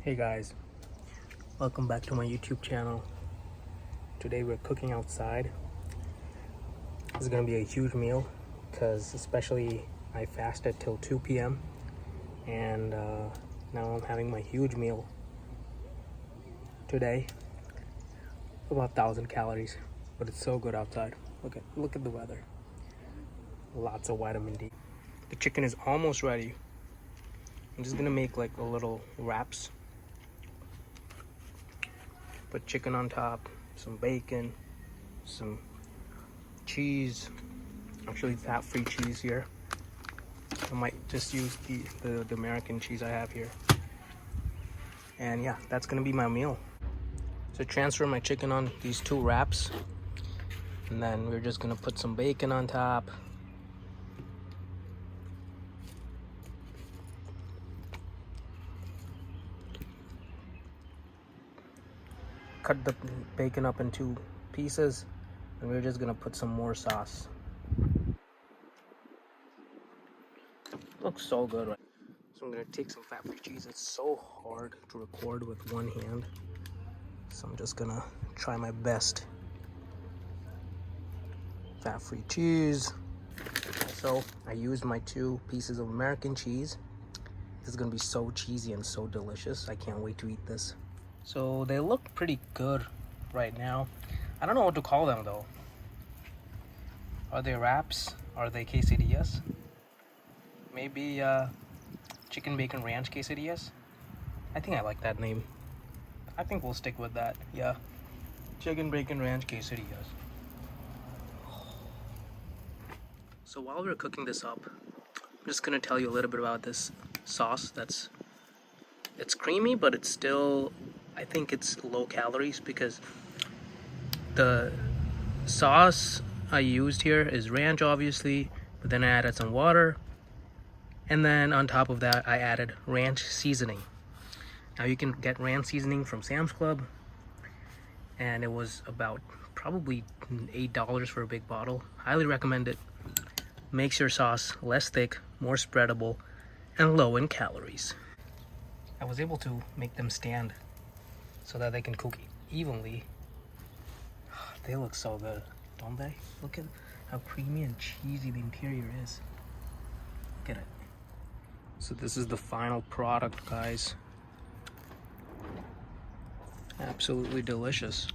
Hey guys, welcome back to my YouTube channel. Today we're cooking outside. This is gonna be a huge meal because especially I fasted till 2 p.m. and now I'm having my huge meal today. About 1,000 calories, but it's so good outside. Look at the weather. Lots of vitamin D. The chicken is almost ready. I'm just gonna make like a little wraps. Put chicken on top, some bacon, some cheese, actually fat-free cheese here. I might just use the American cheese I have here. And yeah, that's gonna be my meal. So transfer my chicken on these two wraps, and then we're just gonna put some bacon on top. Cut the bacon up into pieces, and we're just gonna put some more sauce. Looks so good, right? So I'm gonna take some fat-free cheese. It's so hard to record with one hand, so I'm just gonna try my best. Fat-free cheese. So I used my 2 pieces of American cheese. This is gonna be so cheesy and so delicious. I can't wait to eat this. So they look pretty good right now. I don't know what to call them though. Are they wraps? Are they quesadillas? Maybe chicken bacon ranch quesadillas? I think I like that name. I think we'll stick with that. Yeah, chicken bacon ranch quesadillas. So while we're cooking this up, I'm just gonna tell you a little bit about this sauce. It's creamy, but it's still, I think it's low calories because the sauce I used here is ranch obviously, but then I added some water, and then on top of that I added ranch seasoning. Now you can get ranch seasoning from Sam's Club, and it was about probably $8 for a big bottle. Highly recommend it. Makes your sauce less thick, more spreadable, and low in calories. I was able to make them stand so that they can cook evenly. They look so good, don't they? Look at how creamy and cheesy the interior is. Look at it. So this is the final product, guys. Absolutely delicious.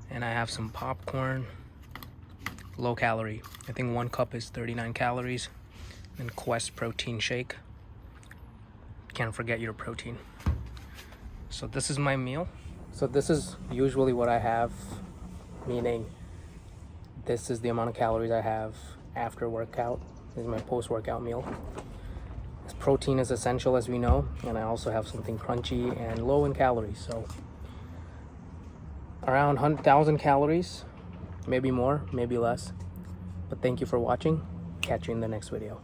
And I have some popcorn. Low calorie. I think 1 cup is 39 calories. And Quest protein shake. Can't forget your protein. So this is my meal. So this is usually what I have, meaning this is the amount of calories I have after workout. This is my post-workout meal. This protein is essential, as we know, and I also have something crunchy and low in calories. So around 100,000 calories, maybe more, maybe less. But thank you for watching. Catch you in the next video.